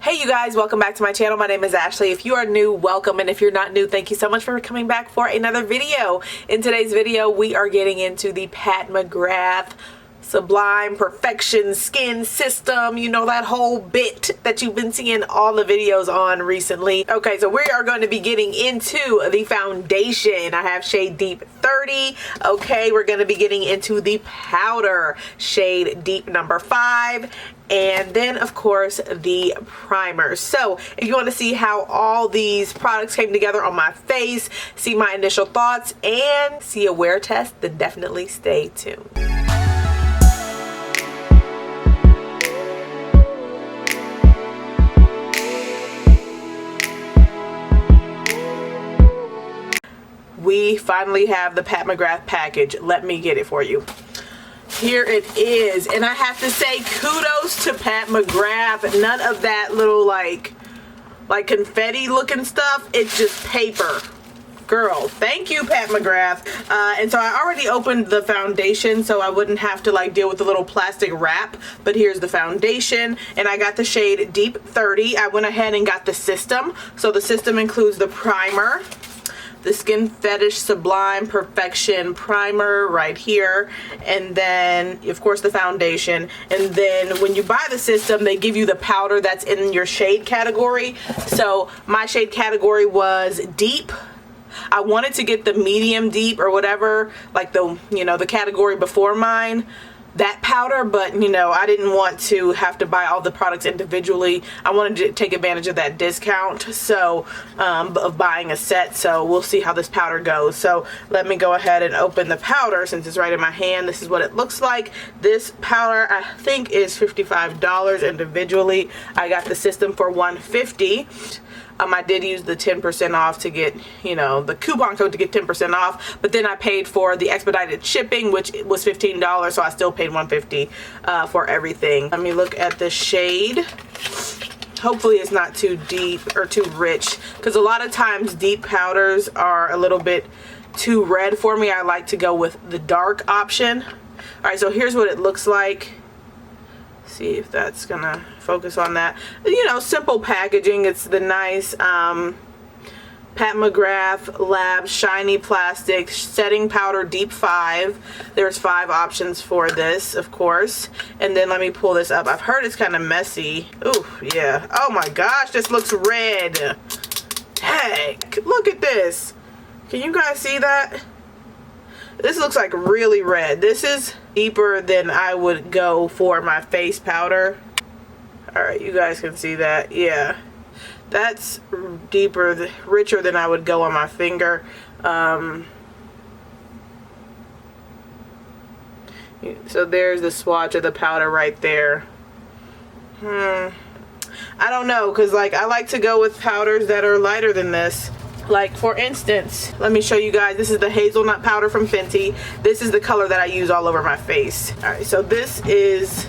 Hey you guys, welcome back to my channel. My name is Ashley. If you are new, welcome, and if you're not new, thank you so much for coming back for another video. In today's video, we are getting into the Pat McGrath Sublime Perfection Skin System. You know, that whole bit that you've been seeing all the videos on recently. Okay, so we are going to be getting into the foundation. I have shade Deep 30. Okay, we're going to be getting into the powder, shade Deep number 5. And then, of course, the primer. So if you want to see how all these products came together on my face, see my initial thoughts, and see a wear test, then definitely stay tuned. We finally have the Pat McGrath package. Let me get it for you. Here it is, and I have to say kudos to Pat McGrath. None of that little like confetti looking stuff. It's just paper. Girl, thank you, Pat McGrath. And so I already opened the foundation so I wouldn't have to like deal with the little plastic wrap, but here's the foundation, and I got the shade Deep 30. I went ahead and got the system. So the system includes the primer, the Skin Fetish Sublime Perfection Primer right here, and then of course the foundation. And then when you buy the system, they give you the powder that's in your shade category. So my shade category was deep. I wanted to get the medium deep or whatever, like the, you know, the category before mine, that powder, but you know, I didn't want to have to buy all the products individually. I wanted to take advantage of that discount, so of buying a set. So we'll see how this powder goes. So let me go ahead and open the powder since it's right in my hand. This is what it looks like. This powder I think is $55 individually. I got the system for $150. I did use the 10% off to get, you know, the coupon code to get 10% off, but then I paid for the expedited shipping, which was $15, so I still paid $150 for everything. Let me look at the shade. Hopefully it's not too deep or too rich, because a lot of times deep powders are a little bit too red for me. I like to go with the dark option. All right, so here's what it looks like. See if that's gonna focus on that. You know, simple packaging. It's the nice Pat McGrath Lab shiny plastic setting powder Deep 5. There's 5 options for this, of course. And then let me pull this up. I've heard it's kind of messy. Ooh, yeah. Oh my gosh, this looks red. Heck, look at this. Can you guys see that? This looks like really red. This is deeper than I would go for my face powder. Alright, you guys can see that. Yeah. That's deeper, richer than I would go on my finger. So there's the swatch of the powder right there. I don't know, because like I like to go with powders that are lighter than this. Like for instance, let me show you guys. This is the hazelnut powder from Fenty. This is the color that I use all over my face. Alright, so this is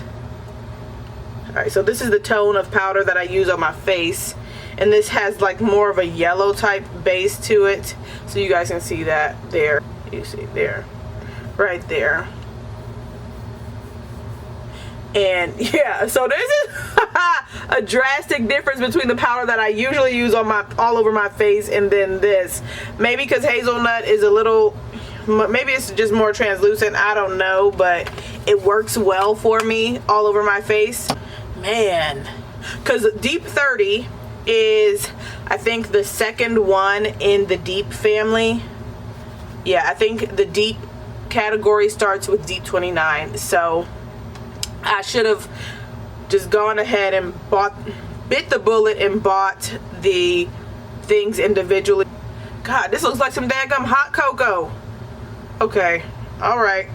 the tone of powder that I use on my face, and this has like more of a yellow type base to it, so you guys can see that there. You see there, right there. And yeah, so this is a drastic difference between the powder that I usually use on my all over my face and then this. Maybe because hazelnut is a little, maybe it's just more translucent, I don't know, but it works well for me all over my face. Man, because Deep 30 is, I think, the second one in the deep family. Yeah, I think the deep category starts with Deep 29, so I should have just gone ahead and bit the bullet and bought the things individually. God, this looks like some daggum hot cocoa. Okay, all right.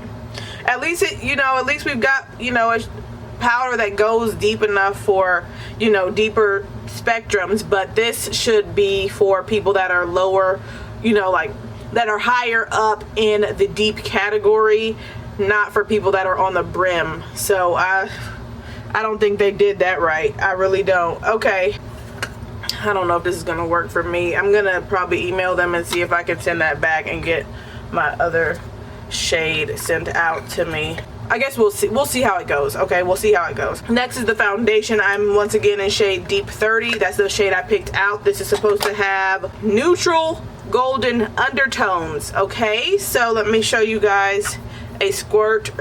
At least at least we've got, you know, a powder that goes deep enough for, you know, deeper spectrums. But this should be for people that are lower, you know, like that are higher up in the deep category, not for people that are on the brim. So I don't think they did that right. I really don't. Okay, I don't know if this is gonna work for me. I'm gonna probably email them and see if I can send that back and get my other shade sent out to me. I guess we'll see how it goes. Okay, we'll see how it goes. Next is the foundation. I'm once again in shade Deep 30. That's the shade I picked out. This is supposed to have neutral golden undertones. Okay, so let me show you guys a squirt.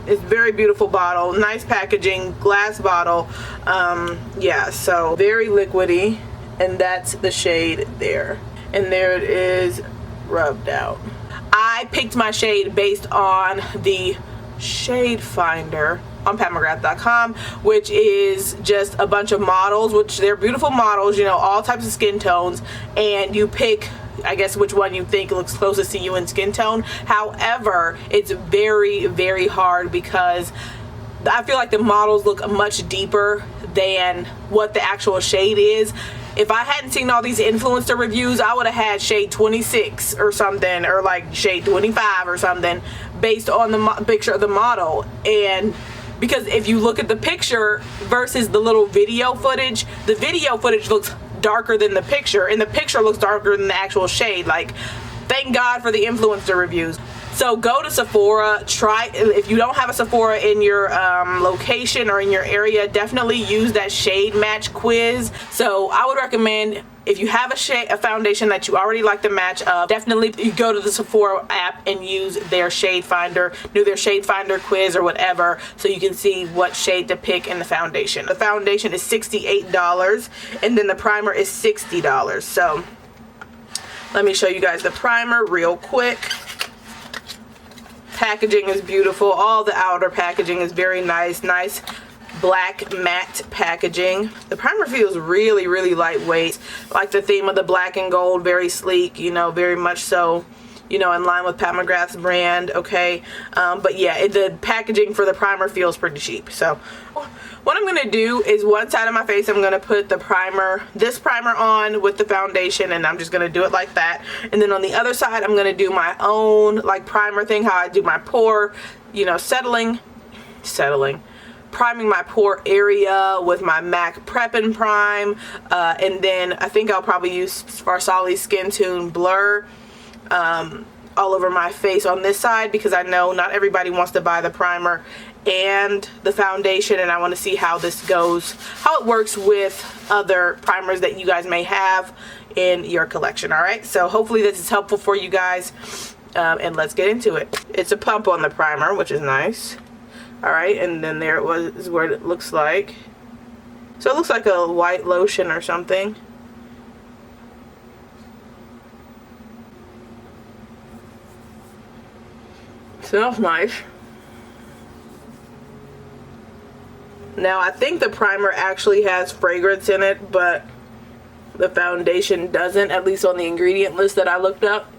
It's very beautiful bottle, nice packaging, glass bottle. Yeah, so very liquidy, and that's the shade there, and there it is rubbed out. I picked my shade based on the shade finder on PatMcGrath.com, which is just a bunch of models, which they're beautiful models, you know, all types of skin tones, and you pick, I guess, which one you think looks closest to you in skin tone. However, it's very, very hard because I feel like the models look much deeper than what the actual shade is. If I hadn't seen all these influencer reviews, I would have had shade 26 or something, or like shade 25 or something, based on the picture of the model. And because if you look at the picture versus the little video footage, the video footage looks darker than the picture, and the picture looks darker than the actual shade. Like, thank God for the influencer reviews. So go to Sephora, try, if you don't have a Sephora in your location or in your area, definitely use that shade match quiz. So I would recommend, if you have a foundation that you already like the match of, definitely you go to the Sephora app and use their shade finder, do their shade finder quiz or whatever, so you can see what shade to pick in the foundation. The foundation is $68, and then the primer is $60. So let me show you guys the primer real quick. Packaging is beautiful. All the outer packaging is very nice. Nice black matte packaging. The primer feels really, really lightweight. Like the theme of the black and gold, very sleek, you know, very much so, you know, in line with Pat McGrath's brand. Okay, but yeah, the packaging for the primer feels pretty cheap. So what I'm gonna do is one side of my face, I'm gonna put the primer, this primer on with the foundation, and I'm just gonna do it like that. And then on the other side, I'm gonna do my own like primer thing, how I do my pore, you know, priming my pore area with my MAC Prep and Prime. And then I think I'll probably use Farsali Skin Tune Blur all over my face on this side, because I know not everybody wants to buy the primer and the foundation, and I want to see how this goes, how it works with other primers that you guys may have in your collection. All right, so hopefully this is helpful for you guys, and let's get into it. It's a pump on the primer, which is nice. All right, and then there it was, is what it looks like. So it looks like a white lotion or something. Smells nice. Now I think the primer actually has fragrance in it, but the foundation doesn't, at least on the ingredient list that I looked up.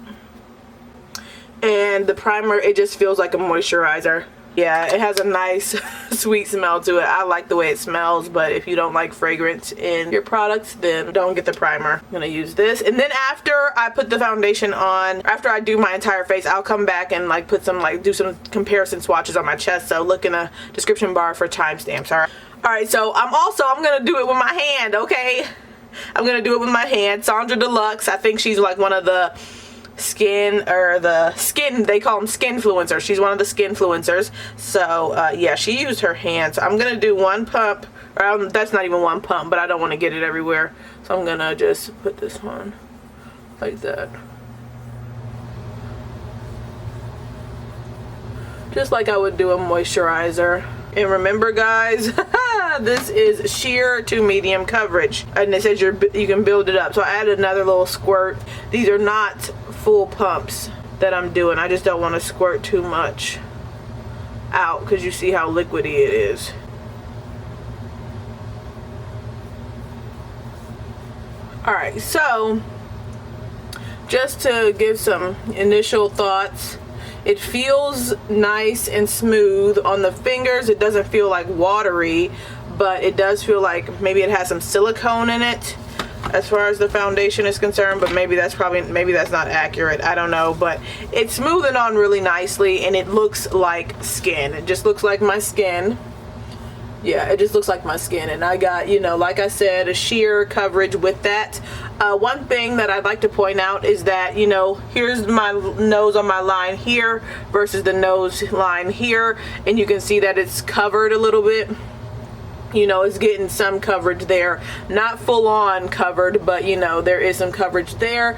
And the primer, it just feels like a moisturizer. Yeah, it has a nice sweet smell to it. I like the way it smells, but if you don't like fragrance in your products, then don't get the primer. I'm gonna use this, and then after I put the foundation on, after I do my entire face, I'll come back and like put some, like do some comparison swatches on my chest. So look in the description bar for timestamps. All right, so I'm gonna do it with my hand. Okay, I'm gonna do it with my hand. Sandra Deluxe, I think she's like one of the they call them skinfluencers. She's one of the skinfluencers. So yeah, she used her hand. So I'm gonna do one pump, or that's not even one pump, but I don't want to get it everywhere, so I'm gonna just put this on like that, just like I would do a moisturizer. And remember guys, this is sheer to medium coverage, and it says you can build it up. So I added another little squirt. These are not full pumps that I'm doing. I just don't want to squirt too much out, because you see how liquidy it is. Alright, so just to give some initial thoughts, it feels nice and smooth on the fingers. It doesn't feel like watery, but it does feel like maybe it has some silicone in it as far as the foundation is concerned, but maybe that's not accurate. I don't know, but it's smoothing on really nicely, and it looks like skin. It just looks like my skin. yeah, it just looks like my skin. And I got, you know, like I said, a sheer coverage with that. One thing that I'd like to point out is that, you know, here's my nose on my line here versus the nose line here, and you can see that it's covered a little bit. You know, it's getting some coverage there, not full on covered, but you know, there is some coverage there.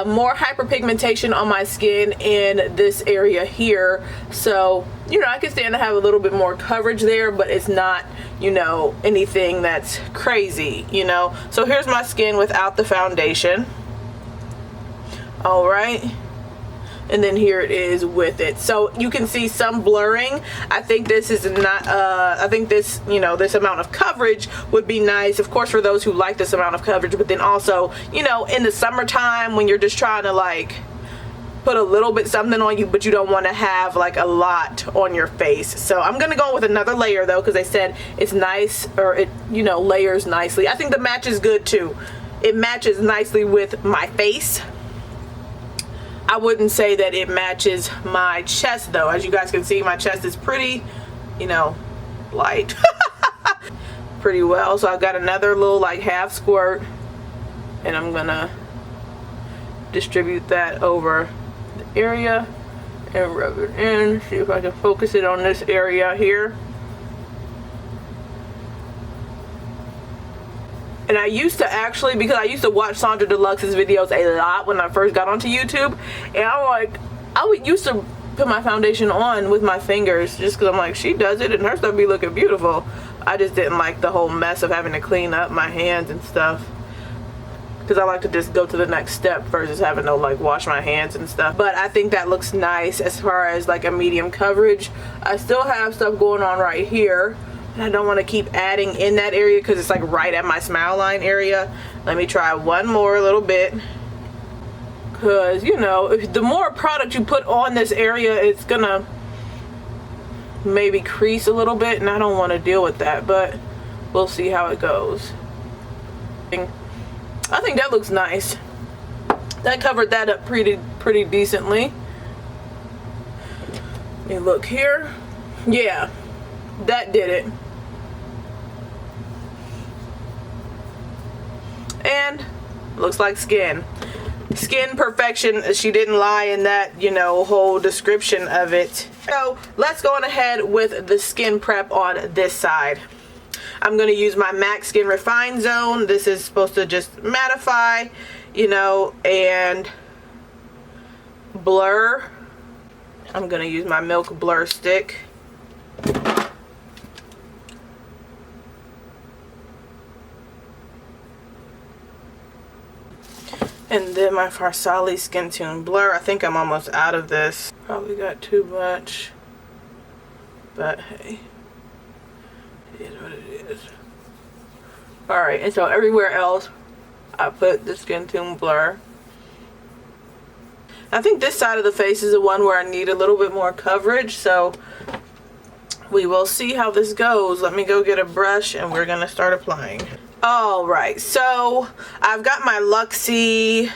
More hyperpigmentation on my skin in this area here, so you know, I can stand to have a little bit more coverage there, but it's not, you know, anything that's crazy, you know. So here's my skin without the foundation. All right, and then here it is with it. So you can see some blurring. I think this is not, I think this, you know, this amount of coverage would be nice, of course, for those who like this amount of coverage, but then also, you know, in the summertime when you're just trying to like put a little bit something on you, but you don't want to have like a lot on your face. So I'm gonna go with another layer though, because they said it's nice, or it, you know, layers nicely. I think the match is good too. It matches nicely with my face. I wouldn't say that it matches my chest though. As you guys can see, my chest is pretty, you know, light. Pretty well. So I've got another little like half squirt, and I'm gonna distribute that over the area and rub it in. See if I can focus it on this area here. And I used to actually, because I used to watch Sandra Deluxe's videos a lot when I first got onto YouTube, and I'm like, I would used to put my foundation on with my fingers just because I'm like, she does it and her stuff be looking beautiful. I just didn't like the whole mess of having to clean up my hands and stuff, because I like to just go to the next step versus having to like wash my hands and stuff. But I think that looks nice as far as like a medium coverage. I still have stuff going on right here, and I don't want to keep adding in that area because it's like right at my smile line area. Let me try one more little bit, because you know, if the more product you put on this area, it's gonna maybe crease a little bit, and I don't want to deal with that, but we'll see how it goes. I think that looks nice. That covered that up pretty decently. Let me look here. Yeah, that did it. And looks like skin perfection. She didn't lie in that, you know, whole description of it. So let's go on ahead with the skin prep on this side. I'm going to use my MAC Skin Refine Zone. This is supposed to just mattify, you know, and blur. I'm going to use my Milk Blur Stick. And then my Farsali Skin Tune Blur. I think I'm almost out of this. Probably got too much, but hey, it is what it is. Alright, and so everywhere else I put the Skin Tune Blur. I think this side of the face is the one where I need a little bit more coverage, so we will see how this goes. Let me go get a brush and we're gonna start applying. Alright, so I've got my Luxie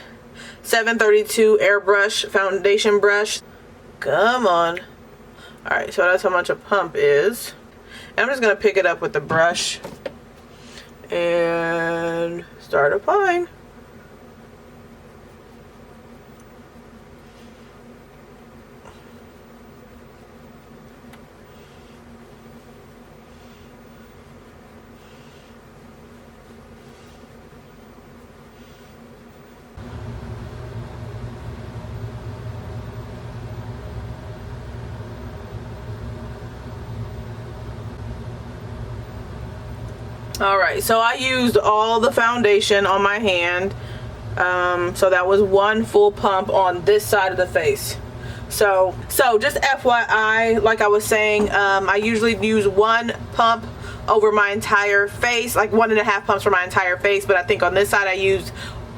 732 airbrush foundation brush. Come on. Alright, so that's how much a pump is. And I'm just going to pick it up with the brush and start applying. Alright, so I used all the foundation on my hand. So that was one full pump on this side of the face. So just FYI, like I was saying, I usually use one pump over my entire face, like 1.5 pumps for my entire face, but I think on this side I used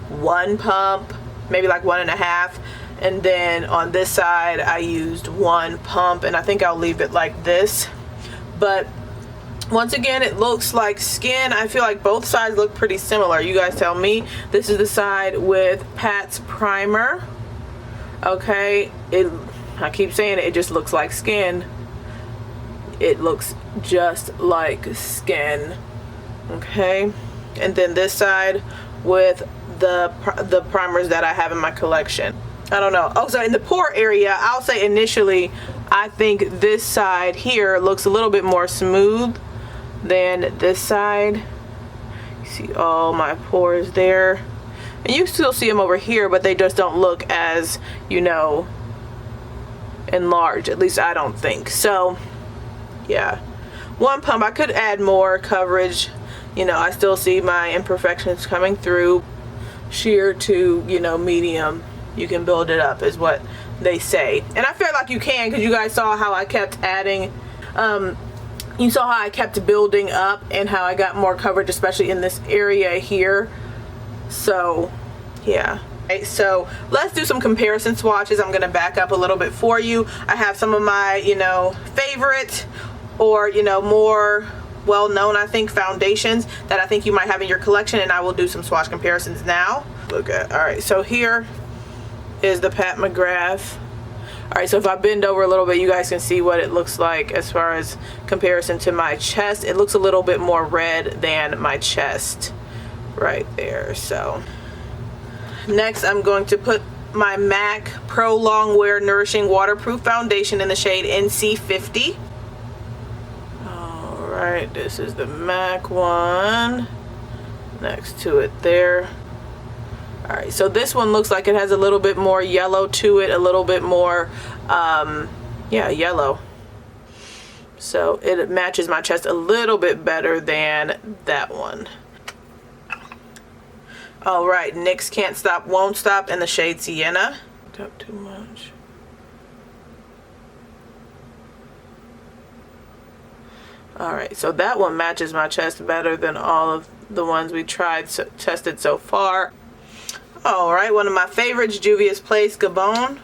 one pump, maybe like 1.5, and then on this side I used one pump, and I think I'll leave it like this. But once again, it looks like skin. I feel like both sides look pretty similar. You guys tell me. This is the side with Pat's primer. Okay, I keep saying it just looks like skin. It looks just like skin. Okay, and then this side with the primers that I have in my collection. I don't know. Oh, so in the pore area, I'll say initially, I think this side here looks a little bit more smooth than this side. You see all my pores there. And you still see them over here, but they just don't look as, you know, enlarged. At least I don't think. So, yeah. One pump, I could add more coverage. You know, I still see my imperfections coming through. Sheer to, you know, medium. You can build it up is what they say. And I feel like you can, because you guys saw how I kept adding, you saw how I kept building up and how I got more coverage, especially in this area here. So, yeah. Okay, so let's do some comparison swatches. I'm going to back up a little bit for you. I have some of my, you know, favorite or, you know, more well-known, I think, foundations that I think you might have in your collection, and I will do some swatch comparisons now. Look at, all right, so here is the Pat McGrath. All right, so if I bend over a little bit, you guys can see what it looks like as far as comparison to my chest. It looks a little bit more red than my chest right there. So next, I'm going to put my MAC Pro Longwear Nourishing Waterproof Foundation in the shade NC50. All right, this is the MAC one next to it there. All right, so this one looks like it has a little bit more yellow to it, a little bit more, yeah, yellow. So it matches my chest a little bit better than that one. All right, NYX Can't Stop, Won't Stop in the shade Sienna. Not too much. All right, so that one matches my chest better than all of the ones we tested so far. All right, one of my favorites, Juvia's Place Gabon.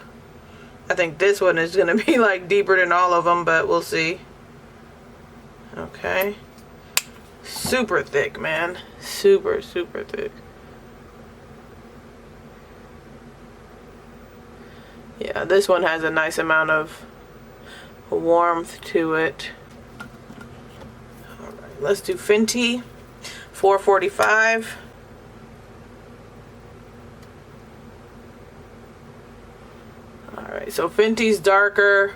I think this one is gonna be like deeper than all of them, but we'll see. Okay. Super thick, man. Super, super thick. Yeah, this one has a nice amount of warmth to it. All right, let's do Fenty 445. Alright, so Fenty's darker,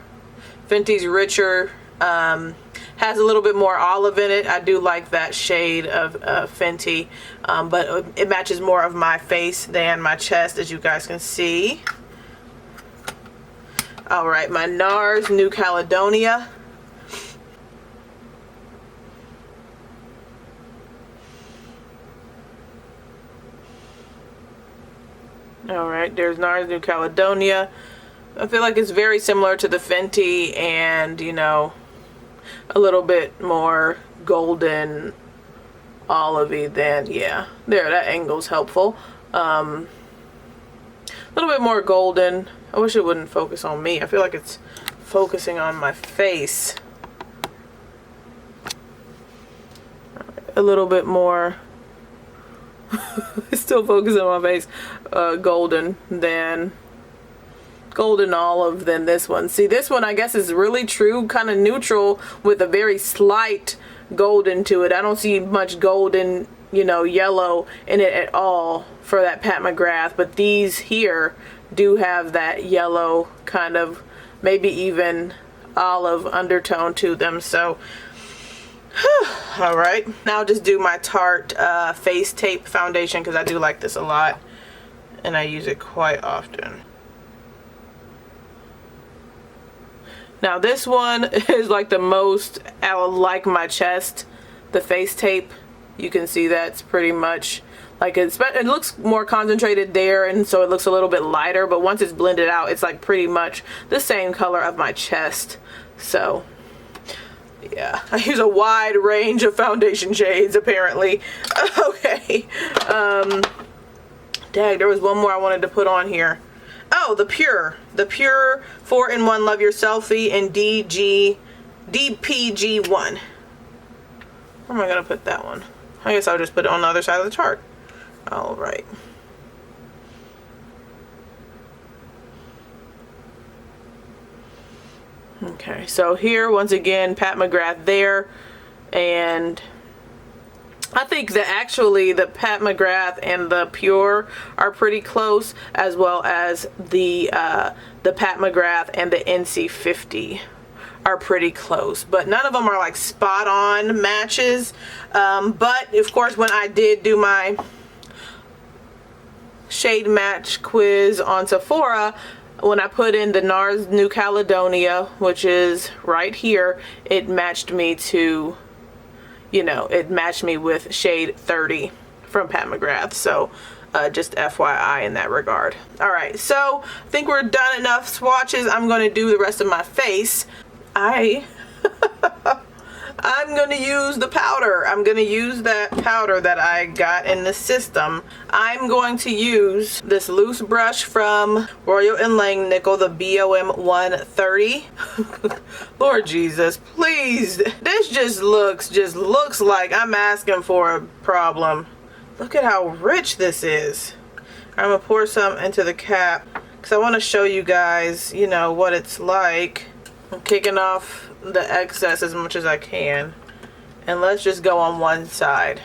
Fenty's richer, has a little bit more olive in it. I do like that shade of Fenty, but it matches more of my face than my chest, as you guys can see. Alright, my NARS New Caledonia. Alright, there's NARS New Caledonia. I feel like it's very similar to the Fenty, and, you know, a little bit more golden olivey than, yeah, there, that angle's helpful. A little bit more golden. I wish it wouldn't focus on me. I feel like it's focusing on my face. A little bit more. It's still focusing on my face. Golden olive than this one. See, this one I guess is really true, kind of neutral with a very slight golden to it. I don't see much golden, you know, yellow in it at all for that Pat McGrath, but these here do have that yellow kind of, maybe even olive undertone to them. So all right, now I'll just do my Tarte face tape foundation, because I do like this a lot and I use it quite often. Now this one is like the most, I like my chest, the face tape. You can see that's pretty much like it looks more concentrated there, and so it looks a little bit lighter, but once it's blended out, it's like pretty much the same color of my chest. So yeah, I use a wide range of foundation shades apparently. Okay, dang, there was one more I wanted to put on here. Oh, the Pure 4-in-1 Love Your Selfie in DPG1. Where am I gonna put that one? I guess I'll just put it on the other side of the chart. All right. Okay, so here once again, Pat McGrath there, and I think that actually the Pat McGrath and the Pure are pretty close, as well as the Pat McGrath and the NC50 are pretty close, but none of them are like spot on matches. But of course, when I did do my shade match quiz on Sephora, when I put in the NARS New Caledonia, which is right here, it matched me to, you know, it matched me with shade 30 from Pat McGrath. So just FYI in that regard. All right, so I think we're done enough swatches. I'm going to do the rest of my face. I'm going to use the powder. I'm going to use that powder that I got in the system. I'm going to use this loose brush from Royal & Langnickel, the BOM 130. Lord Jesus, please. This just looks like I'm asking for a problem. Look at how rich this is. I'm going to pour some into the cap because I want to show you guys, you know, what it's like. I'm kicking off the excess as much as I can, and let's just go on one side.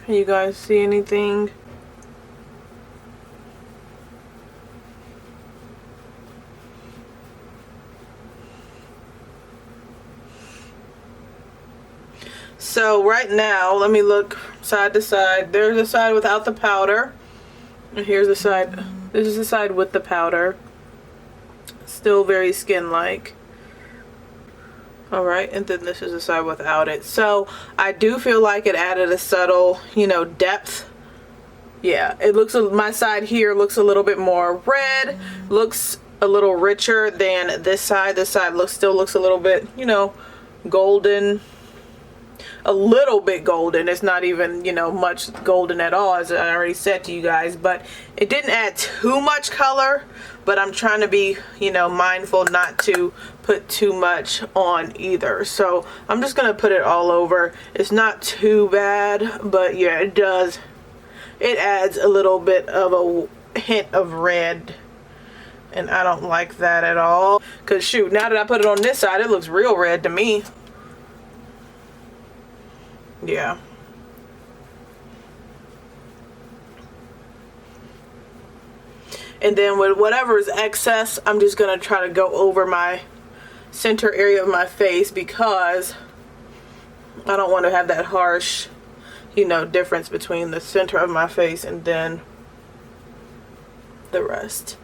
Can you guys see anything? So right now, let me look side to side. There's a side without the powder, and here's the side. This is the side with the powder. Still very skin-like. All right, and then this is the side without it. So I do feel like it added a subtle, you know, depth. Yeah, it looks, my side here looks a little bit more red, looks a little richer than this side. This side still looks a little bit, you know, golden. A little bit golden. It's not even, you know, much golden at all, as I already said to you guys, but it didn't add too much color. But I'm trying to be, you know, mindful not to put too much on either. So I'm just gonna put it all over. It's not too bad, but yeah, it does. It adds a little bit of a hint of red, and I don't like that at all. Cause shoot, now that I put it on this side, it looks real red to me. Yeah. And then with whatever is excess, I'm just going to try to go over my center area of my face, because I don't want to have that harsh, you know, difference between the center of my face and then the rest.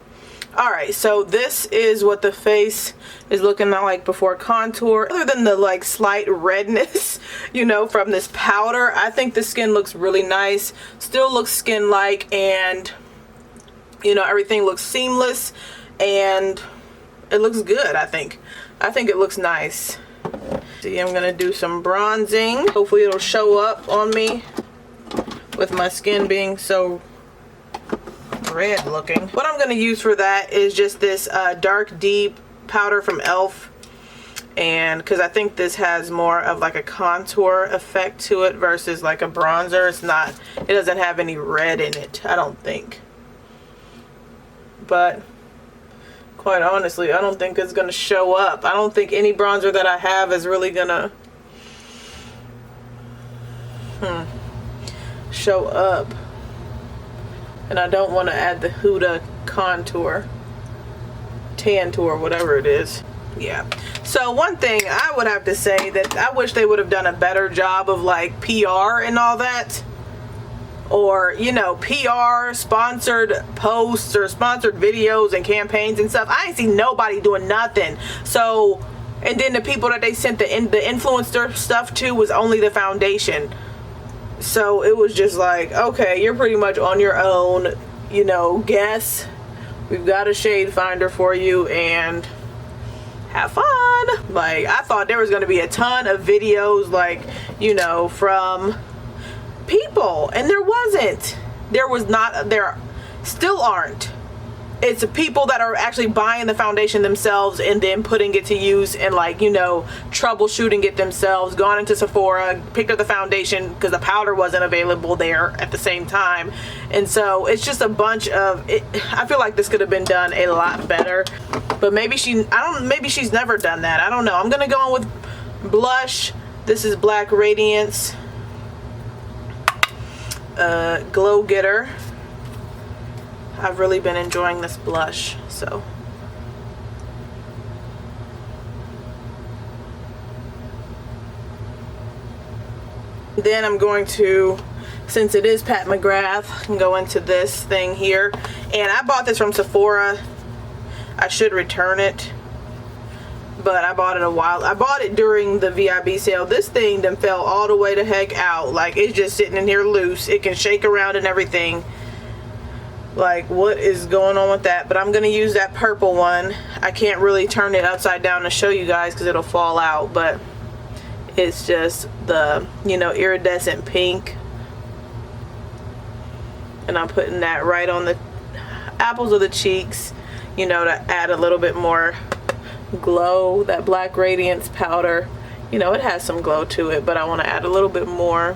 Alright, so this is what the face is looking like before contour. Other than the like slight redness, you know, from this powder, I think the skin looks really nice. Still looks skin-like, and you know, everything looks seamless, and it looks good. I think it looks nice. See, I'm gonna do some bronzing. Hopefully it'll show up on me with my skin being so red looking. What I'm going to use for that is just this dark deep powder from e.l.f. and because I think this has more of like a contour effect to it versus like a bronzer. It doesn't have any red in it, I don't think. But quite honestly, I don't think it's going to show up. I don't think any bronzer that I have is really going to show up. And I don't want to add the Huda contour, tan tour, whatever it is. Yeah. So one thing I would have to say that I wish they would have done a better job of like PR and all that. Or, you know, PR, sponsored posts or sponsored videos and campaigns and stuff. I ain't seen nobody doing nothing. So, and then the people that they sent the influencer stuff to was only the foundation. So it was just like, okay, you're pretty much on your own, you know, guess. We've got a shade finder for you and have fun. Like, I thought there was going to be a ton of videos, like, you know, from people, and there wasn't. There was not, there still aren't. it's people that are actually buying the foundation themselves and then putting it to use and, like, you know, troubleshooting it themselves, gone into Sephora, picked up the foundation because the powder wasn't available there at the same time. And so it's just a bunch of it. I feel like this could have been done a lot better, but maybe maybe she's never done that. I don't know. I'm gonna go on with blush. This is Black Radiance Glow Getter. I've really been enjoying this blush, so. Then I'm going to, since it is Pat McGrath, go into this thing here. And I bought this from Sephora. I should return it, but I bought it during the VIB sale. This thing then fell all the way the heck out. Like, it's just sitting in here loose. It can shake around and everything. Like, what is going on with that? But I'm gonna use that purple one. I can't really turn it upside down to show you guys because it'll fall out, but it's just the, you know, iridescent pink. And I'm putting that right on the apples of the cheeks, you know, to add a little bit more glow. That Black Radiance powder, you know, it has some glow to it, but I want to add a little bit more.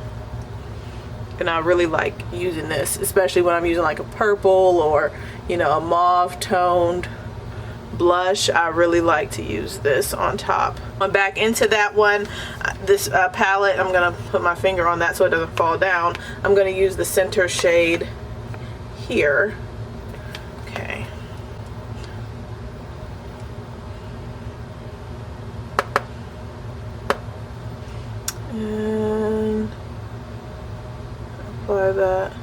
And I really like using this, especially when I'm using like a purple or, you know, a mauve toned blush. I really like to use this on top. I'm back into that one. This palette, I'm gonna put my finger on that so it doesn't fall down. I'm gonna use the center shade here. Okay. And apply that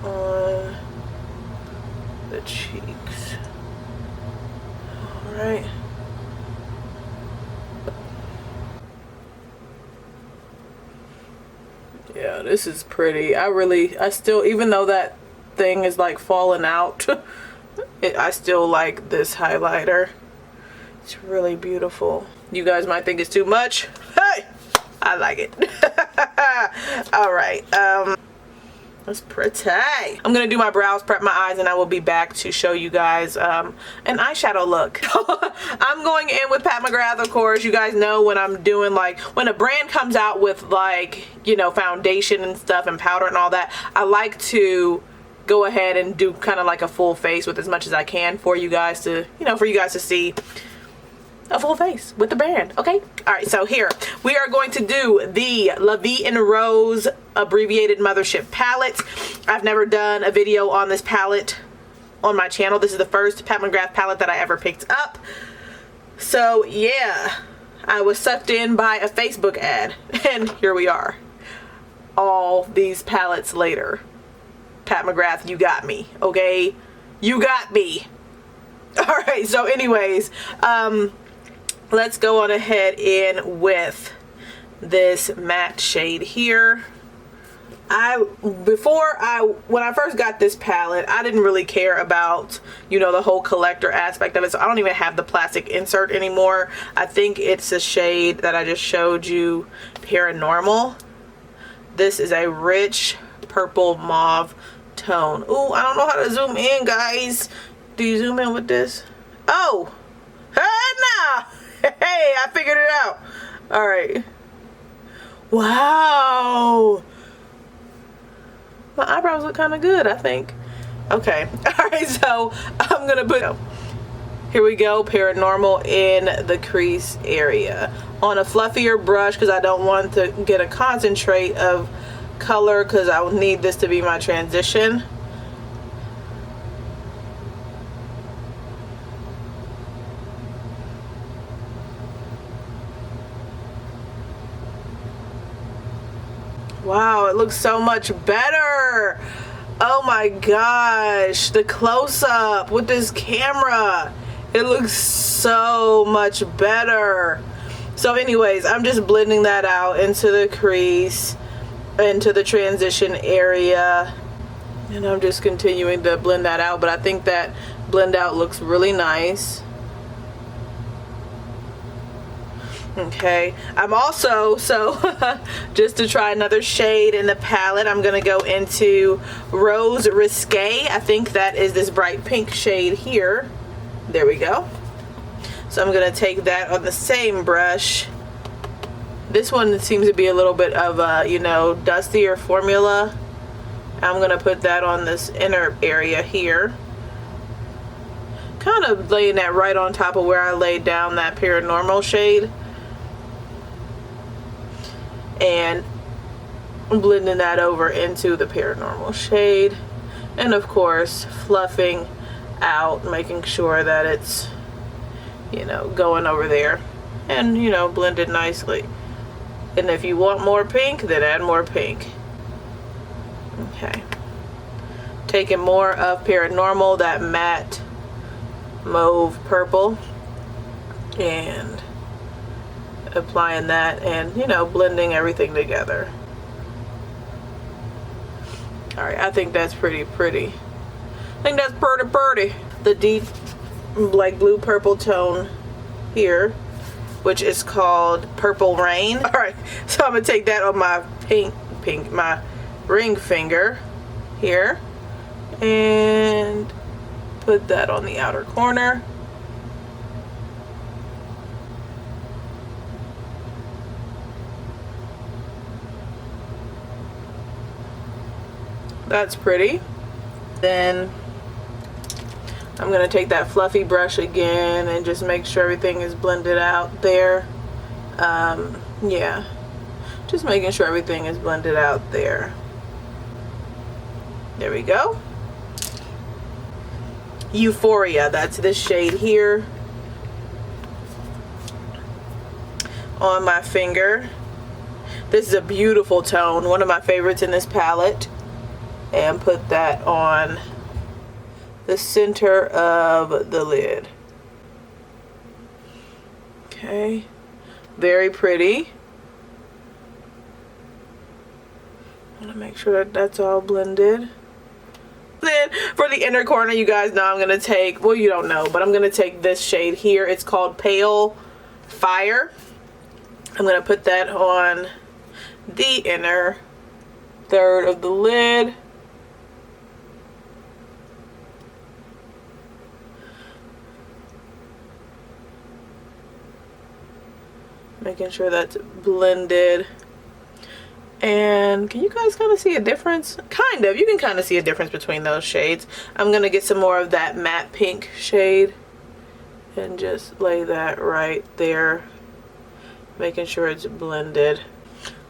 on the cheeks. All right. Yeah, this is pretty. I still, even though that thing is like falling out, I still like this highlighter. It's really beautiful. You guys might think it's too much. Hey, I like it. All right, that's pretty. I'm gonna do my brows, prep my eyes, and I will be back to show you guys an eyeshadow look. I'm going in with Pat McGrath, of course. You guys know when I'm doing, like, when a brand comes out with, like, you know, foundation and stuff and powder and all that, I like to go ahead and do kind of like a full face with as much as I can for you guys to, you know, for you guys to see a full face with the brand. Okay, all right, so here we are going to do the La Vie en Rose abbreviated Mothership palette. I've never done a video on this palette on my channel. This is the first Pat McGrath palette that I ever picked up. So yeah, I was sucked in by a Facebook ad and here we are, all these palettes later. Pat McGrath, you got me, okay? You got me. All right, so anyways, let's go on ahead in with this matte shade here. When I first got this palette, I didn't really care about, you know, the whole collector aspect of it, so I don't even have the plastic insert anymore. I think it's a shade that I just showed you, Paranormal. This is a rich purple mauve tone. Ooh, I don't know how to zoom in, guys. Do you zoom in with this? Oh, hey, nah. Hey, I figured it out. All right. Wow. My eyebrows look kind of good, I think. Okay. All right, so I'm gonna put, here we go, Paranormal in the crease area on a fluffier brush because I don't want to get a concentrate of color because I will need this to be my transition. Wow, it looks so much better. Oh my gosh, the close-up with this camera, it looks so much better. So anyways, I'm just blending that out into the crease, into the transition area, and I'm just continuing to blend that out, but I think that blend out looks really nice. Okay, I'm also, so just to try another shade in the palette, I'm gonna go into Rose Risque. I think that is this bright pink shade here. There we go. So I'm gonna take that on the same brush. This one seems to be a little bit of a, you know, dustier formula. I'm gonna put that on this inner area here. Kind of laying that right on top of where I laid down that Paranormal shade. And blending that over into the Paranormal shade. And of course, fluffing out, making sure that it's, you know, going over there. And, you know, blend it nicely. And if you want more pink, then add more pink. Okay. Taking more of Paranormal, that matte mauve purple, and applying that and, you know, blending everything together. Alright, I think that's pretty. I think that's pretty. The deep like blue purple tone here, which is called Purple Rain. Alright, so I'm gonna take that on my my ring finger here and put that on the outer corner. That's pretty. Then I'm gonna take that fluffy brush again and just make sure everything is blended out there. Yeah, just making sure everything is blended out there. There we go. Euphoria, that's this shade here on my finger. This is a beautiful tone, one of my favorites in this palette. And put that on the center of the lid. Okay, very pretty. I want to make sure that that's all blended. Then for the inner corner, you guys know I'm gonna take, well, you don't know, but I'm gonna take this shade here. It's called Pale Fire. I'm gonna put that on the inner third of the lid. Making sure that's blended. And can you guys kind of see a difference? Kind of. You can kind of see a difference between those shades. I'm going to get some more of that matte pink shade and just lay that right there. Making sure it's blended.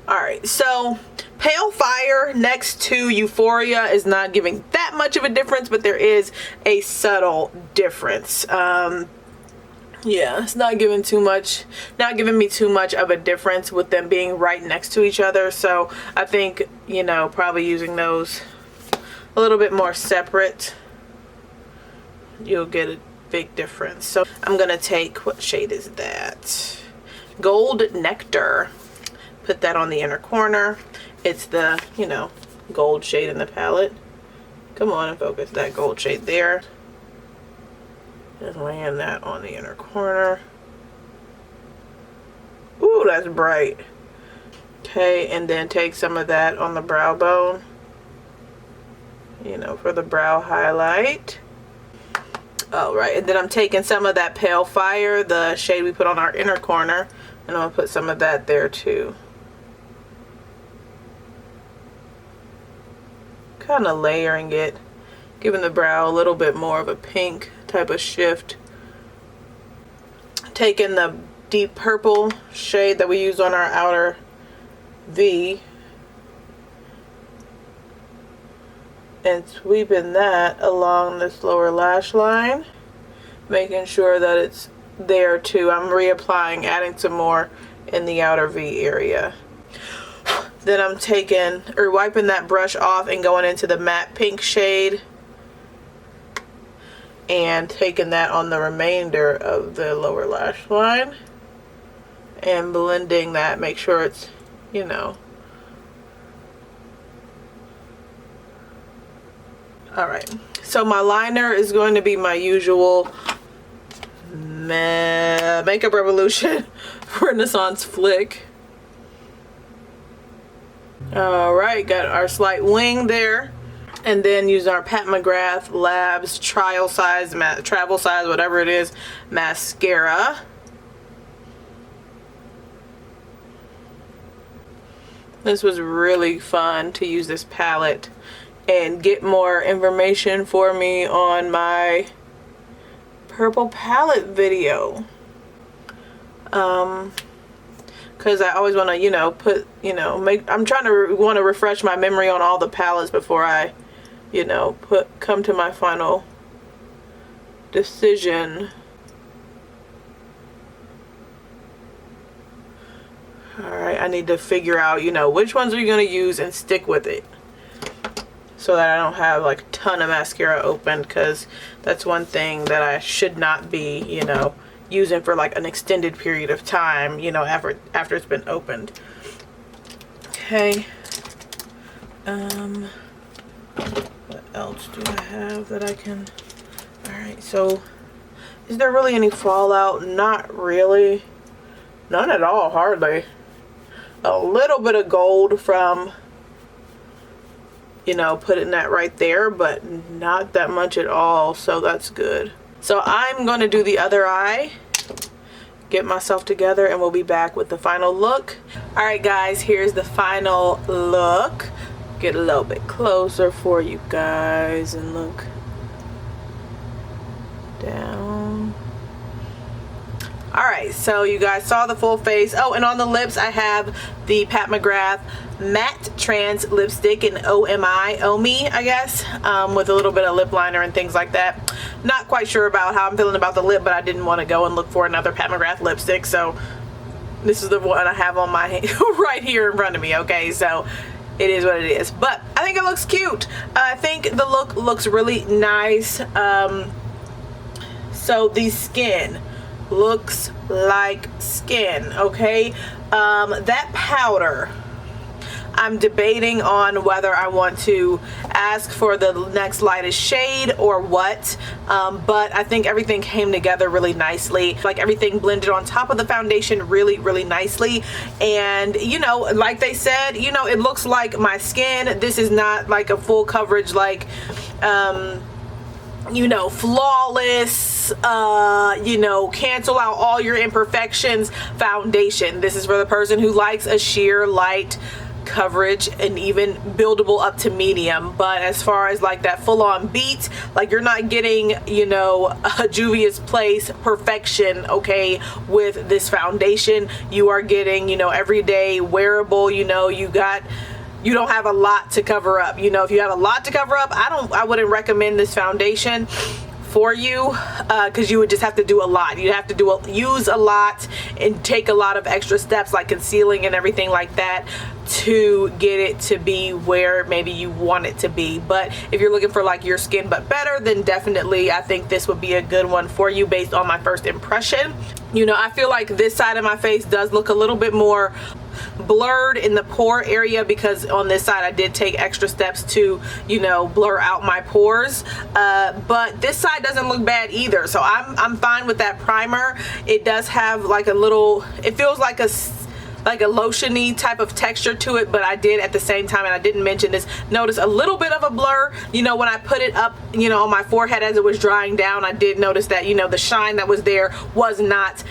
Alright, so Pale Fire next to Euphoria is not giving that much of a difference, but there is a subtle difference. Yeah, it's not giving me too much of a difference with them being right next to each other. So I think, you know, probably using those a little bit more separate, you'll get a big difference. So I'm gonna take, what shade is that? Gold Nectar. Put that on the inner corner. It's the, you know, gold shade in the palette. Come on and focus that gold shade there. Just laying that on the inner corner. Ooh, that's bright. Okay, and then take some of that on the brow bone, you know, for the brow highlight. All right, and then I'm taking some of that Pale Fire, the shade we put on our inner corner, and I'm gonna put some of that there too. Kind of layering it, giving the brow a little bit more of a pink type of shift. Taking the deep purple shade that we use on our outer V and sweeping that along this lower lash line, making sure that it's there too. I'm reapplying, adding some more in the outer V area. Then I'm taking or wiping that brush off and going into the matte pink shade and taking that on the remainder of the lower lash line and blending that. Make sure it's, you know. Alright, so my liner is going to be my usual Make Makeup Revolution Renaissance Flick. Alright, got our slight wing there. And then use our Pat McGrath Labs travel size, whatever it is, mascara. This was really fun to use this palette and get more information for me on my purple palette video. Because I always want to, you know, I'm trying to want to refresh my memory on all the palettes before I, you know, come to my final decision. Alright, I need to figure out, you know, which ones are you going to use and stick with it. So that I don't have like a ton of mascara open, because that's one thing that I should not be, you know, using for like an extended period of time, you know, after it's been opened. Okay. What else do I have that I can... Alright, so is there really any fallout? Not really. None at all, hardly. A little bit of gold from, you know, putting that right there, but not that much at all, so that's good. So I'm going to do the other eye, get myself together, and we'll be back with the final look. Alright guys, here's the final look. Get a little bit closer for you guys and look down. Alright, so you guys saw the full face. Oh, and on the lips I have the Pat McGrath Mattetrance lipstick in OMI, I guess, with a little bit of lip liner and things like that. Not quite sure about how I'm feeling about the lip, but I didn't want to go and look for another Pat McGrath lipstick, so this is the one I have on my hand right here in front of me, okay? So it is what it is, but I think it looks cute. I think the look looks really nice. So the skin looks like skin, okay? That powder, I'm debating on whether I want to ask for the next lightest shade or what, but I think everything came together really nicely. Like everything blended on top of the foundation really nicely, and you know, like they said, you know, it looks like my skin. This is not like a full coverage, like you know, flawless, you know, cancel out all your imperfections foundation. This is for the person who likes a sheer light coverage and even buildable up to medium. But as far as like that full-on beat, like you're not getting, you know, a Juvia's Place perfection, okay, with this foundation. You are getting, you know, everyday wearable, you know, you don't have a lot to cover up. You know, if you have a lot to cover up, I wouldn't recommend this foundation for you, because you would just have to do a lot. You'd have to use a lot and take a lot of extra steps like concealing and everything like that to get it to be where maybe you want it to be. But if you're looking for like your skin but better, then definitely I think this would be a good one for you based on my first impression. You know, I feel like this side of my face does look a little bit more blurred in the pore area, because on this side I did take extra steps to, you know, blur out my pores, but this side doesn't look bad either, so I'm fine with that primer. It does have like a little, it feels like a lotiony type of texture to it, but I did at the same time, and I didn't mention this, notice a little bit of a blur, you know, when I put it up, you know, on my forehead as it was drying down. I did notice that, you know, the shine that was there was not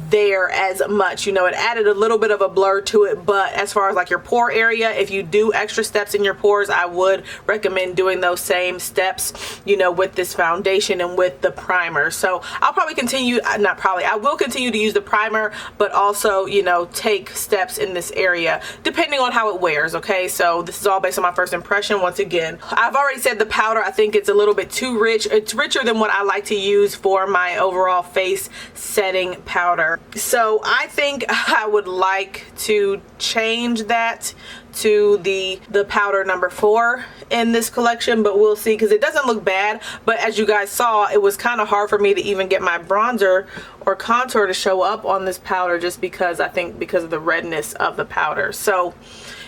there as much. You know, it added a little bit of a blur to it, but as far as like your pore area, if you do extra steps in your pores, I would recommend doing those same steps, you know, with this foundation and with the primer. So I'll probably continue, I will continue to use the primer, but also, you know, take steps in this area depending on how it wears, okay? So this is all based on my first impression. Once again, I've already said the powder, I think it's a little bit too rich. It's richer than what I like to use for my overall face setting powder. So I think I would like to change that to the powder number 4 in this collection, but we'll see, because it doesn't look bad. But as you guys saw, it was kind of hard for me to even get my bronzer or contour to show up on this powder, just because I think because of the redness of the powder. So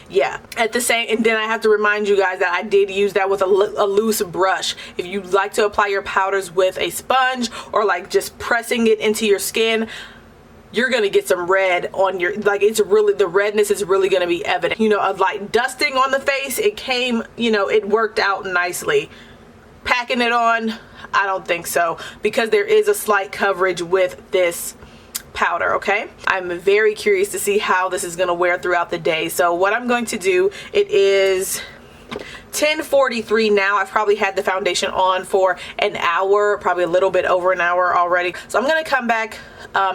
yeah, and then I have to remind you guys that I did use that with a loose brush. If you like to apply your powders with a sponge or like just pressing it into your skin, you're gonna get some red on your, like, it's really, the redness is really gonna be evident. You know, a light dusting on the face, it came, you know, it worked out nicely. Packing it on, I don't think so, because there is a slight coverage with this powder. Okay, I'm very curious to see how this is going to wear throughout the day. So what I'm going to do, it is 10:43 now. I've probably had the foundation on for an hour, probably a little bit over an hour already. So I'm going to come back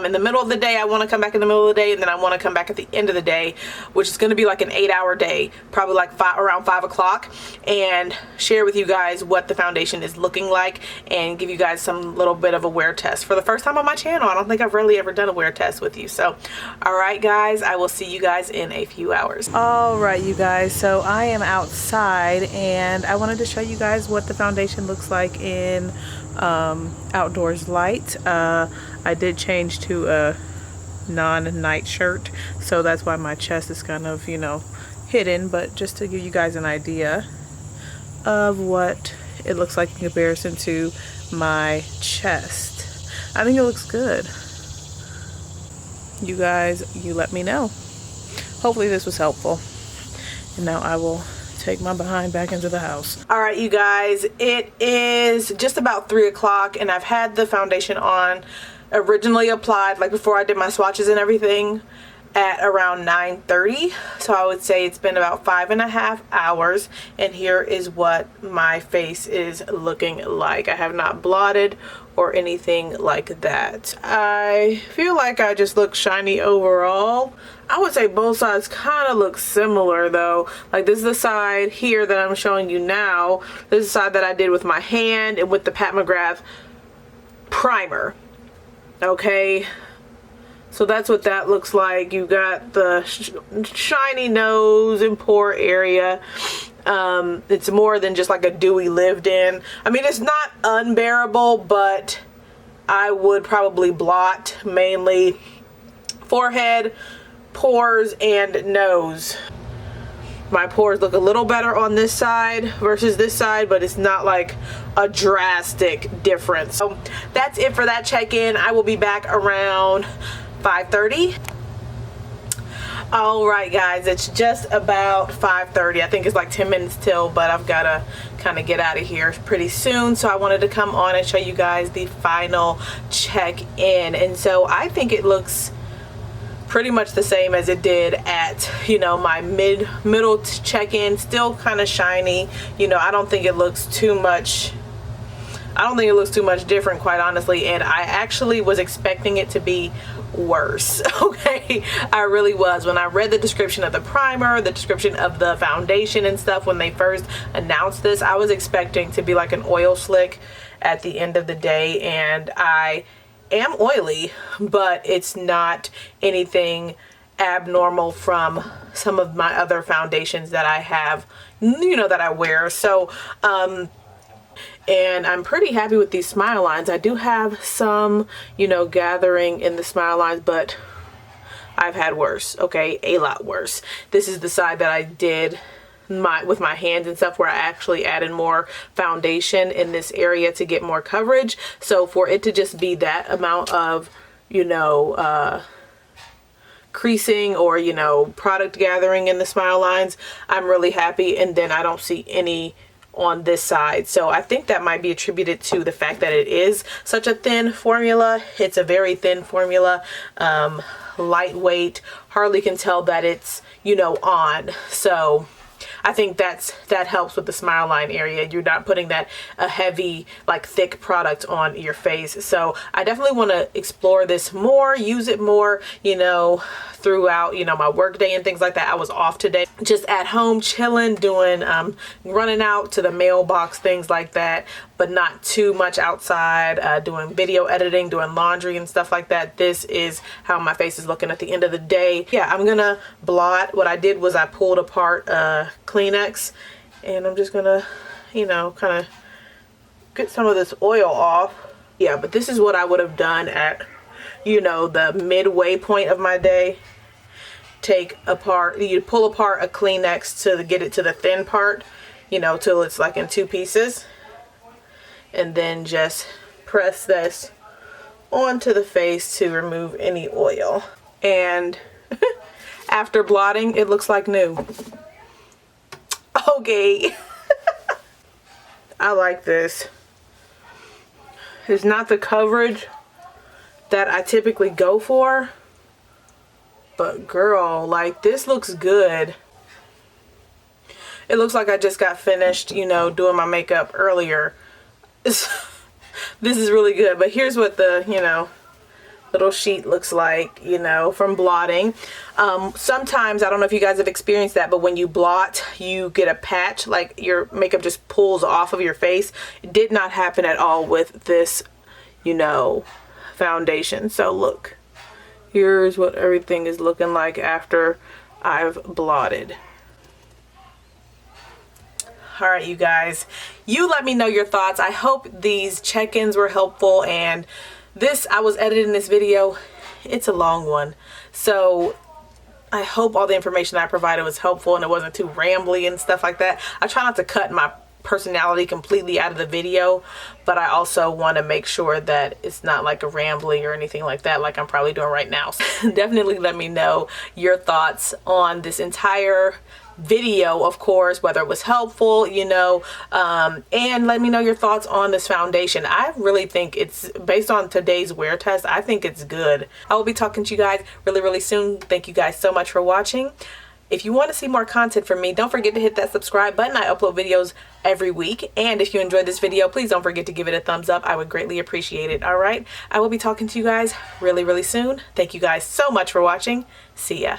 in the middle of the day. I want to come back in the middle of the day, and then I want to come back at the end of the day, which is going to be like an 8-hour day, probably like around 5 o'clock, and share with you guys what the foundation is looking like and give you guys some little bit of a wear test for the first time on my channel. I don't think I've really ever done a wear test with you. So all right guys, I will see you guys in a few hours. All right you guys, so I am outside and I wanted to show you guys what the foundation looks like in outdoors light. I did change to a non-night shirt, so that's why my chest is kind of, you know, hidden, but just to give you guys an idea of what it looks like in comparison to my chest. I think it looks good. You guys, you let me know. Hopefully this was helpful. And now I will take my behind back into the house. All right, you guys, it is just about 3 o'clock and I've had the foundation on, originally applied, like before I did my swatches and everything, at around 9:30. So I would say it's been about 5.5 hours, and here is what my face is looking like. I have not blotted or anything like that. I feel like I just look shiny overall. I would say both sides kind of look similar though. Like this is the side here that I'm showing you now. This is the side that I did with my hand and with the Pat McGrath primer. Okay, so that's what that looks like. You got the shiny nose and pore area. It's more than just like a dewy lived in. I mean, it's not unbearable, but I would probably blot mainly forehead, pores, and nose. My pores look a little better on this side versus this side, but it's not like a drastic difference. So that's it for that check-in. I will be back around 5:30. All right guys, it's just about 5:30. I think it's like 10 minutes till, but I've got to kind of get out of here pretty soon. So I wanted to come on and show you guys the final check-in. And so I think it looks pretty much the same as it did at, you know, my middle check-in. Still kind of shiny. You know, I don't think it looks too much different, quite honestly, and I actually was expecting it to be worse. Okay, I really was. When I read the description of the primer, the description of the foundation and stuff, when they first announced this, I was expecting to be like an oil slick at the end of the day, and I am oily, but it's not anything abnormal from some of my other foundations that I have, you know, that I wear. So and I'm pretty happy with these smile lines. I do have some, you know, gathering in the smile lines, but I've had worse. Okay, a lot worse. This is the side that I did with my hands and stuff, where I actually added more foundation in this area to get more coverage. So for it to just be that amount of, you know, creasing or, you know, product gathering in the smile lines, I'm really happy. And then I don't see any on this side. So I think that might be attributed to the fact that it is such a thin formula. It's a very thin formula, lightweight, hardly can tell that it's, you know, on. So I think that helps with the smile line area. You're not putting that a heavy, like thick product on your face. So I definitely want to explore this more, use it more, you know, throughout, you know, my work day and things like that. I was off today, just at home chilling, doing running out to the mailbox, things like that, but not too much outside, doing video editing, doing laundry and stuff like that. This is how my face is looking at the end of the day. Yeah, I'm gonna blot. What I did was I pulled apart Kleenex, and I'm just gonna, you know, kind of get some of this oil off. Yeah, but this is what I would have done at, you know, the midway point of my day. Take apart, you pull apart a Kleenex to get it to the thin part, you know, till it's like in 2 pieces, and then just press this onto the face to remove any oil. And after blotting, it looks like new. Okay. I like this. It's not the coverage that I typically go for, but girl, like, this looks good. It looks like I just got finished, you know, doing my makeup earlier. This is really good. But here's what the, you know, little sheet looks like, you know, from blotting. Sometimes, I don't know if you guys have experienced that, but when you blot, you get a patch, like your makeup just pulls off of your face. It did not happen at all with this, you know, foundation. So look, here's what everything is looking like after I've blotted. All right, you guys, you let me know your thoughts. I hope these check-ins were helpful, and this, I was editing this video, it's a long one, so I hope all the information I provided was helpful and it wasn't too rambly and stuff like that. I try not to cut my personality completely out of the video, but I also want to make sure that it's not like a rambling or anything like that, like I'm probably doing right now. So definitely let me know your thoughts on this entire video, of course, whether it was helpful, you know, and let me know your thoughts on this foundation. I really think it's, based on today's wear test, I think it's good. I will be talking to you guys really soon. Thank you guys so much for watching. If you want to see more content from me, don't forget to hit that subscribe button. I upload videos every week. And if you enjoyed this video, please don't forget to give it a thumbs up. I would greatly appreciate it. All right. I will be talking to you guys really soon. Thank you guys so much for watching. See ya.